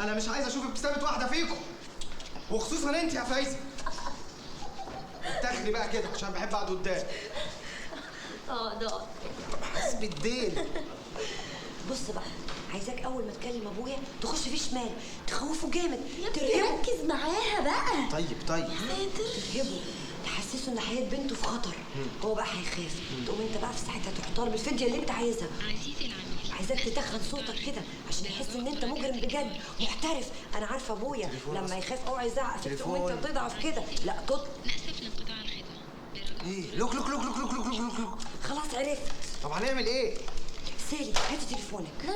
انا مش عايز اشوف ابتسامه واحده فيكم، وخصوصا انت يا فايزه. تاخري بقى كده عشان بحب اقعد قدام. ده حسب الدين. بص بقى، عايزاك اول ما تكلم ابويا تخش فيه شمال، تخوفه جامد، ترهبه. ركز معاها بقى. طيب يا ساتر. ترهبه، تحسسه ان حياه بنته في خطر. هو بقى هيخاف. تقوم انت بقى في ساعتها تروح طالب الفديه اللي انت عايزها. عزيزي العميل، عايزاك تتخن صوتك كده عشان يحس ان انت مجرم بجد محترف. انا عارفه ابويا لما يخاف اوعى يزعق فيك تقوم انت تضعف كده. لا نأسف لانقطاع الخدمة. ايه؟ لوك لوك لوك لوك لوك لوك لوك لوك. خلاص عرفت. طب هنعمل ايه؟ سالي هاتي تليفونك. لا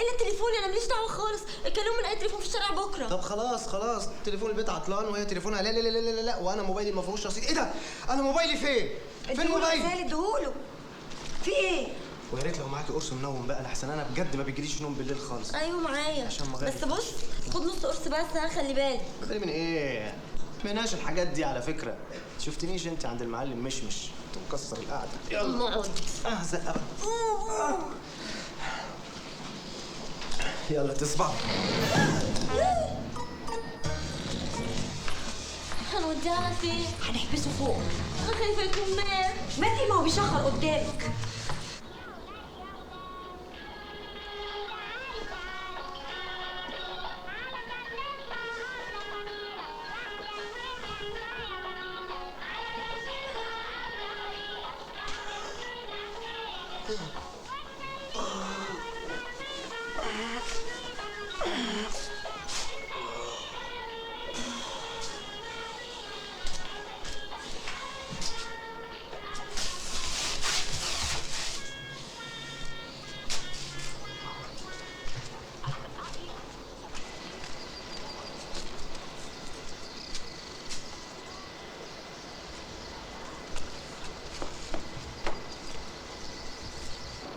الا تليفوني، انا ماليش دعوه خالص. اتكلموا من اي تليفون في الشارع بكره. طب خلاص تليفون البيت عطلان وهي تليفونها لا لا لا لا لا، وانا موبايلي ما فيهوش رصيد. ايه ده؟ انا موبايلي فين؟ فين موبايلي؟ سالي اديهوله. في ايه؟ ويا ريت لو معاكي قرص منوم بقى، لحسن انا بجد ما بيجيليش نوم بالليل خالص. ايوه معايا عشان مغرب. بس بص، خد نص قرص بس، ها خلي بالك. بالي من ايه؟ مناش الحاجات دي على فكره. شفتنيش انت عند المعلم مشمش كنت مكسر القعده. يلا اقعد. زقه. يلا تصبح. هنوديها فين؟ هنحبسه فوق. انا خايفه يكون مات. ماتي؟ ما هو بيشخر قدامك.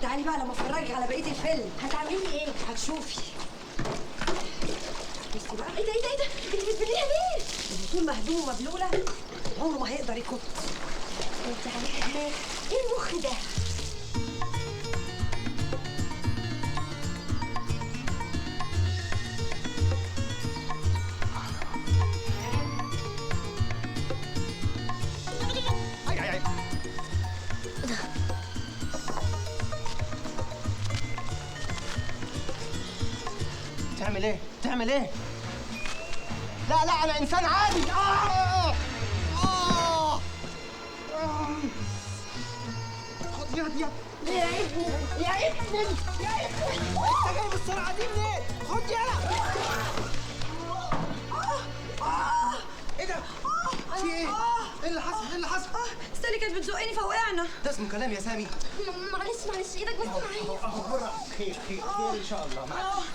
تعالي بقى لما افرجك على بقيه الفيلم. هتعملي ايه؟ هتشوفي. بصي بقى. ايه ده؟ انت بتبليها ليه؟ طول مهدوم ومبلوله عمره ما هيقدر يكت. انت عليها دماغ. ايه المخ ده؟ تعمل ايه؟ لا انا انسان عادي. خد يا ابني انت جاي بالسرعه دي منين؟ خد يلا. ايه ده؟ في ايه؟ ايه اللي حصل؟ سالي كانت بتزقني فوقعنا. ده اسمه كلام يا سامي. معلش ايدك بس معايا. خير ان شاء الله.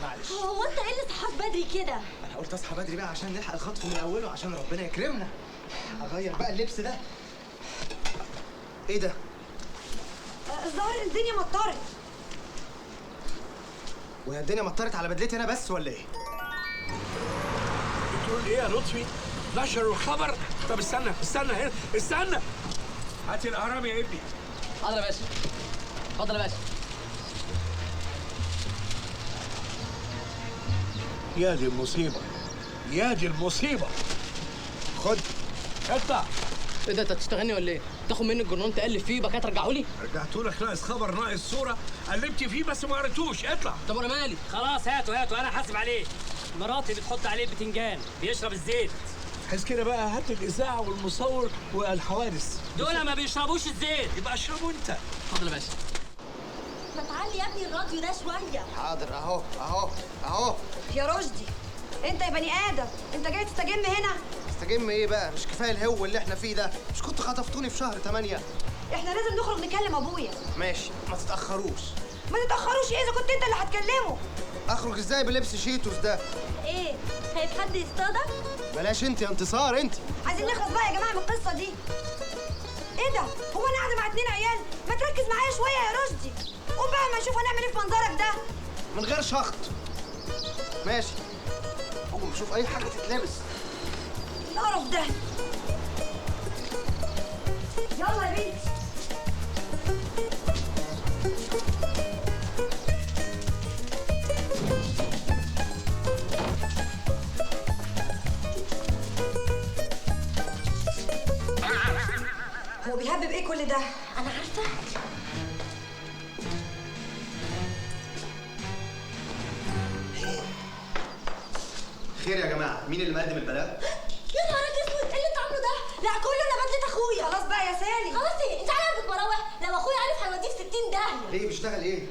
معلش. هو انت ايه اللي صحاك بدري كده؟ انا قلت اصحى بدري بقى عشان نلحق الخطف من اوله، عشان ربنا يكرمنا. اغير بقى اللبس ده. ايه ده؟ الظاهر الدنيا مطرت. وهي الدنيا مطرت على بدلتي انا بس ولا ايه؟ بتقول ايه يا لطفي؟ نشروا الخبر؟ طب استنى هنا، استنى. هات الاهرام يا ابني. حاضر يا باشا. اتفضل يا باشا. يا دي المصيبة. خد. اطلع. ايه ده؟ انت هتشتغلني ولا ايه؟ تاخد مني الجرنان تقلب فيه يبقى كده ترجعه لي؟ رجعتهولك ناقص خبر ناقص صورة، قلبت فيه بس ما قريتوش. اطلع. طب وانا مالي؟ خلاص هاته انا حاسب عليه. مراتي بتحط عليه بتنجان بيشرب الزيت. عايز كده بقى، هات الإذاعة والمصور والحوادث. دول ما بيشربوش الزيت. يبقى اشربه انت. اتفضل يا باشا. ما تعلي يا ابني الراديو ده شويه. حاضر اهو. يا رشدي انت يا بني ادم، انت جاي تستجم هنا؟ استجم ايه بقى؟ مش كفايه الهو اللي احنا فيه ده؟ مش كنتوا خطفتوني في شهر 8؟ احنا لازم نخرج نكلم ابويا. ماشي، ما تتاخروش. ما تتاخروش ايه اذا كنت انت اللي هتكلمه؟ اخرج ازاي بلبس شيتوس ده؟ ايه؟ خايف حد يصطادك؟ بلاش انت يا انتصار انت. عايزين نخلص بقى يا جماعه من القصه دي. ايه ده؟ هو انا قاعده مع 2 عيال؟ ما تركز معايا شويه يا رشدي. قوم بقى ما نشوف هنعمل ايه في منظرك ده. من غير شخط. ماشي. قوم شوف اي حاجه تتلبس. القرف ده. يلا يا بنتي. خير يا جماعه، مين اللي مقدم البلاغ؟ يا نهارك اسود، ايه اللي انت عامله ده؟ لا كله انا بدلت اخويا. خلاص بقى يا سالي. خلاص ايه؟ انت عارف مراوح، لو اخويا عارف هيوديه في 60 داهيه. ليه بيشتغل ايه؟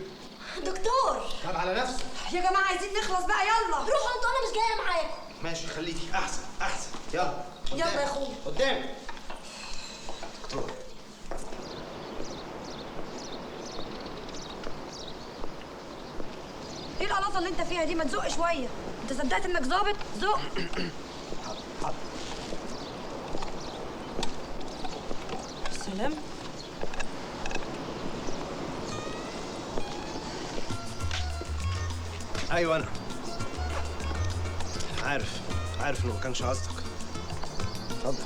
دكتور. طب على نفسه. يا جماعه عايزين نخلص بقى، يلا روحوا انتوا، انا مش جايه معاكم. ماشي خليكي احسن احسن. يلا يلا قدام. يا اخويا. قدام. دكتور. ايه القلاطه اللي انت فيها دي؟ ما تزق شويه. انت صدقت انك ظابط؟ زق. حاضر. سلام. ايوه انا عارف انه ما كانش قصدك. اتفضل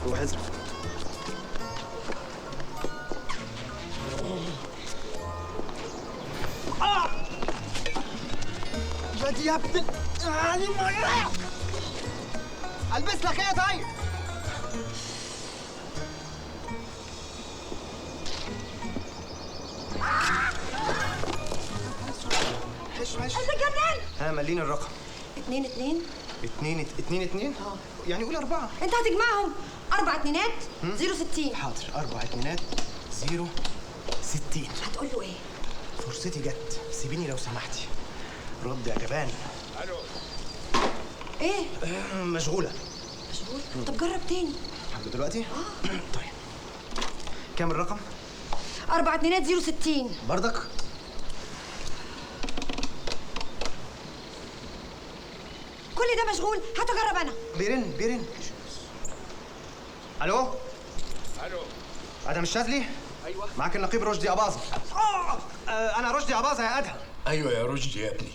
روح اصرف. يا دي يا ابن البس لك ايه طيب؟ ماشي. انت جنان. ها مليني الرقم. 2 2. 2 يعني قول 4. انت هتجمعهم 4 2 0 60. حاضر 4 2 0 60. هتقول له ايه؟ فرصتي جت، سيبيني لو سمحتي. رد يا جبان. الو. ايه؟ مشغولة. مشغول؟ طب جرب تاني. حاجة دلوقتي؟ طيب. كام الرقم؟ 4 2 0 60. بردك؟ كل ده مشغول، هات اجرب انا. بيرن. الو؟ الو. ادهم الشاذلي؟ ايوه. معاك النقيب رشدي اباظة. انا رشدي اباظة يا ادهم. ايوه يا رشدي يا ابني،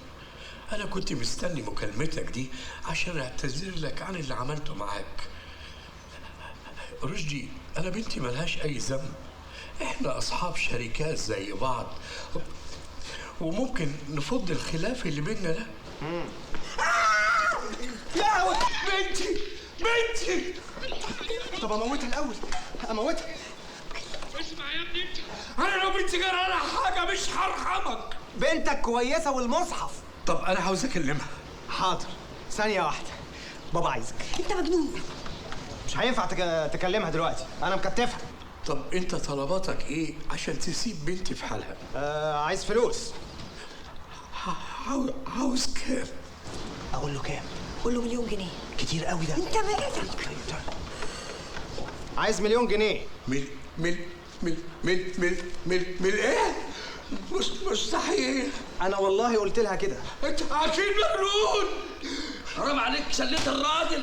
انا كنت مستني مكالمتك دي عشان اعتذر لك عن اللي عملته معاك. رشدي، انا بنتي ملهاش اي ذنب، احنا اصحاب شركات زي بعض وممكن نفض الخلاف اللي بيننا ده. يا بنتي طب اموتها الاول، اموتها. اسمع يا ابني، انا لو بنتي جرى لها حاجه مش هرحمك. بنتك كويسة والمصحف. طب انا عاوز اكلمها. حاضر، ثانية واحدة. بابا عايزك. انت مجنون. مش هينفع تكلمها دلوقتي، أنا مكتفها. طب انت طلباتك ايه عشان تسيب بنتي في حالها؟ عايز فلوس. عاوز كام؟ أقول له كام؟ قول له 1,000,000 جنيه. كتير قوي ده. انت مالك؟ عايز 1,000,000 جنيه. من ايه؟ مستحيل. أنا والله قلت لها كده. انت اكيد مجنون. حرام عليك، شليت الراجل.